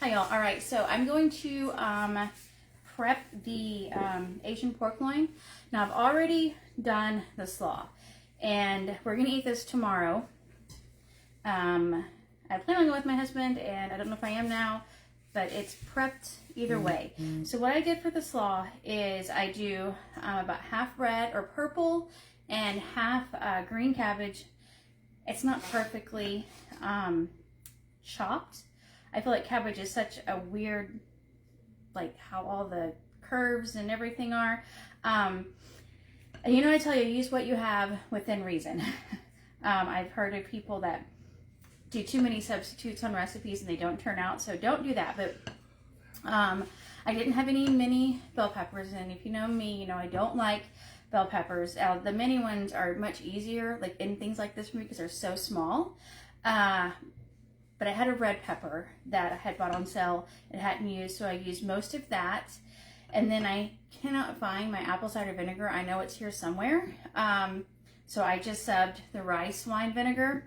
Hi y'all. All right, so I'm going to prep the Asian pork loin. Now I've already done the slaw, and we're gonna eat this tomorrow. I plan on going with my husband, and I don't know if I am now, but it's prepped either way. So what I did for the slaw is I do about half red or purple and half green cabbage. It's not perfectly chopped. I feel like cabbage is such a weird, like how all the curves and everything are. And you know, I tell you, use what you have within reason. I've heard of people that do too many substitutes on recipes and they don't turn out, so don't do that. But I didn't have any mini bell peppers, and if you know me, you know I don't like bell peppers. The mini ones are much easier, like in things like this for me, because they're so small. But I had a red pepper that I had bought on sale and hadn't used, so I used most of that. And then I cannot find my apple cider vinegar. I know it's here somewhere. So I just subbed the rice wine vinegar.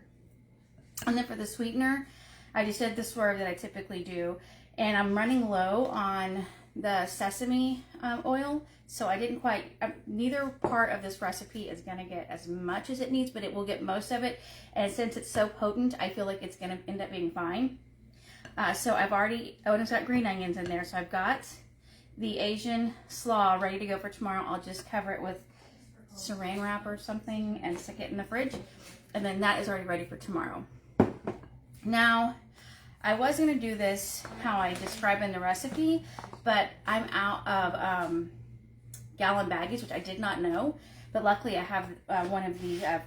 And then for the sweetener, I just did the swerve that I typically do. And I'm running low on the sesame oil. So I didn't quite, neither part of this recipe is gonna get as much as it needs, but it will get most of it. And since it's so potent, I feel like it's gonna end up being fine. So I've already, oh, and it's got green onions in there. So I've got the Asian slaw ready to go for tomorrow. I'll just cover it with saran wrap or something and stick it in the fridge. And then that is already ready for tomorrow. Now, I was gonna do this how I describe in the recipe, but I'm out of gallon baggies, which I did not know, but luckily I have one of the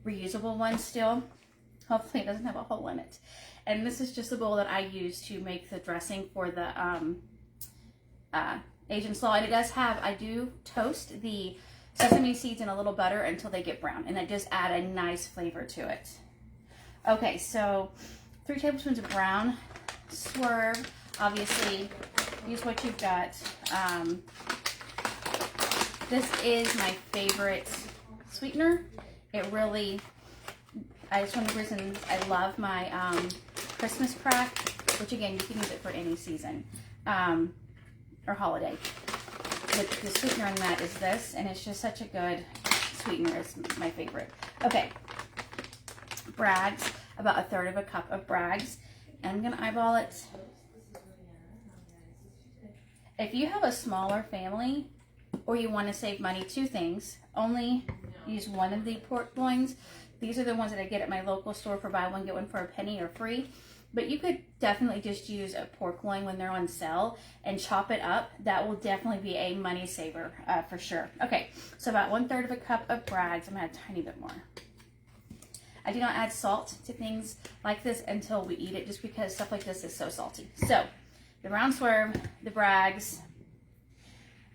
reusable ones still. Hopefully it doesn't have a hole in it. And this is just the bowl that I use to make the dressing for the Asian slaw. And it does have, I do toast the sesame seeds in a little butter until they get brown, and that just add a nice flavor to it. Okay, so 3 tablespoons of brown, swerve, obviously use what you've got. This is my favorite sweetener. It really, it's one of the reasons I love my Christmas crack, which again, you can use it for any season or holiday. The sweetener in that is this, and it's just such a good sweetener. It's my favorite. Okay, Bragg's, about 1/3 cup of Bragg's. I'm gonna eyeball it. If you have a smaller family or you want to save money, 2 things. Only use one of the pork loins. These are the ones that I get at my local store for buy one, get one for a penny or free. But you could definitely just use a pork loin when they're on sale and chop it up. That will definitely be a money saver for sure. Okay, so about 1/3 cup of Bragg's. I'm gonna add a tiny bit more. I do not add salt to things like this until we eat it, just because stuff like this is so salty. So the brown swerve, the Bragg's.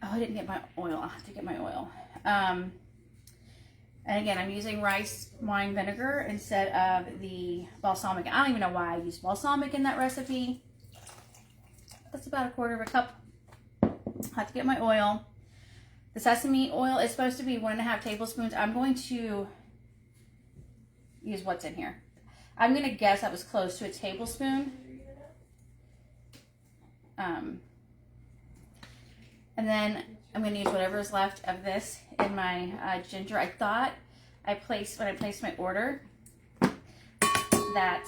Oh, I didn't get my oil. I'll have to get my oil. And again, I'm using rice wine vinegar instead of the balsamic. I don't even know why I used balsamic in that recipe. That's about 1/4 cup. I have to get my oil. The sesame oil is supposed to be 1.5 tablespoons. I'm going to use what's in here. I'm going to guess that was close to a tablespoon. And then I'm going to use whatever is left of this in my ginger. I thought when I placed my order that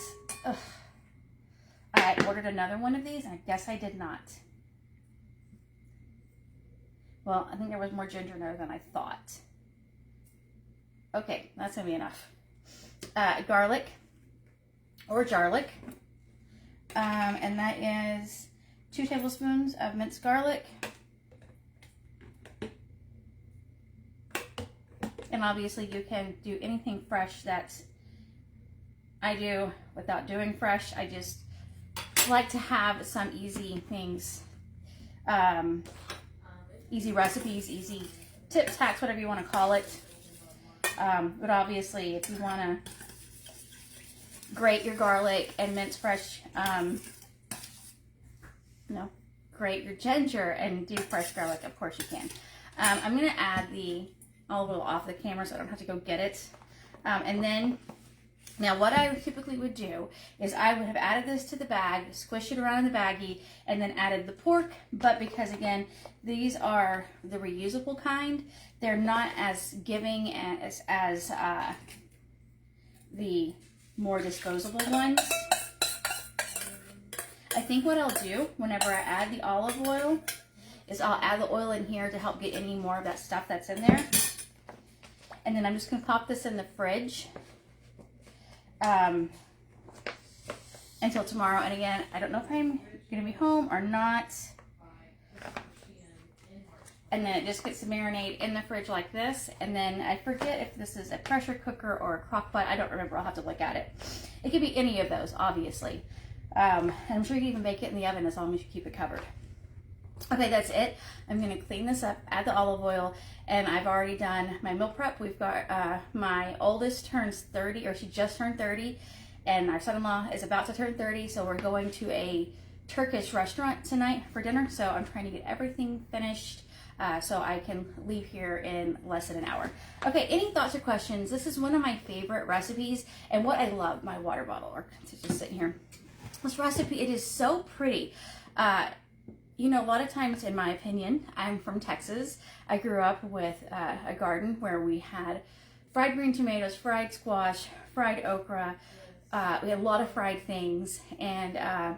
I ordered another one of these, and I guess I did not. Well, I think there was more ginger in there than I thought. Okay, that's going to be enough. Garlic or jarlic. And that is 2 tablespoons of minced garlic. And obviously you can do anything fresh that I do without doing fresh. I just like to have some easy things, easy recipes, easy tips, hacks, whatever you want to call it. But obviously if you want to grate your garlic and mince fresh, grate your ginger and do fresh garlic, of course you can. I'm going to add the olive oil off the camera so I don't have to go get it. And then Now, what I typically would do is I would have added this to the bag, squished it around in the baggie, and then added the pork. But because, again, these are the reusable kind, they're not as giving as the more disposable ones. I think what I'll do whenever I add the olive oil is I'll add the oil in here to help get any more of that stuff that's in there. And then I'm just going to pop this in the fridge until tomorrow. And again, I don't know if I'm going to be home or not. And then it just gets to marinate in the fridge like this. And then I forget if this is a pressure cooker or a crock pot. I don't remember. I'll have to look at it. It could be any of those, obviously. And I'm sure you can even bake it in the oven as long as you keep it covered. Okay, that's it. I'm going to clean this up, add the olive oil, and I've already done my meal prep. We've got my oldest turns 30, or she just turned 30, and our son-in-law is about to turn 30, so we're going to a Turkish restaurant tonight for dinner. So I'm trying to get everything finished so I can leave here in less than an hour. Okay, any thoughts or questions? This is one of my favorite recipes, and what I love, my water bottle, or it's just sitting here. This recipe, it is so pretty. You know, a lot of times, in my opinion, I'm from Texas. I grew up with a garden where we had fried green tomatoes, fried squash, fried okra. We had a lot of fried things, and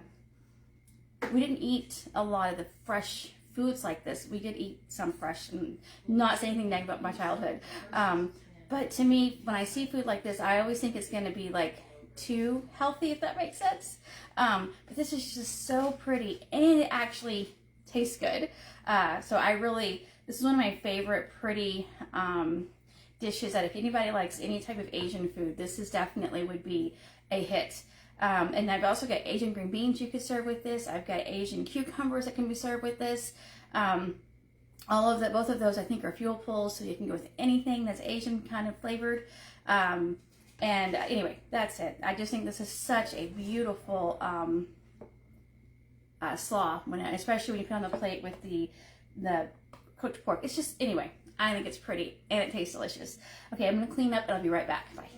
we didn't eat a lot of the fresh foods like this. We did eat some fresh, and not saying anything negative about my childhood. But to me, when I see food like this, I always think it's going to be like too healthy, if that makes sense. But this is just so pretty, and it actually tastes good. So this is one of my favorite pretty dishes that if anybody likes any type of Asian food, this is definitely would be a hit. And I've also got Asian green beans you could serve with this. I've got Asian cucumbers that can be served with this. Both of those I think are fuel pulls, so you can go with anything that's Asian kind of flavored. And anyway, that's it. I just think this is such a beautiful slaw, especially when you put it on the plate with the cooked pork. It's just, anyway, I think it's pretty and it tastes delicious. Okay, I'm going to clean up and I'll be right back. Bye.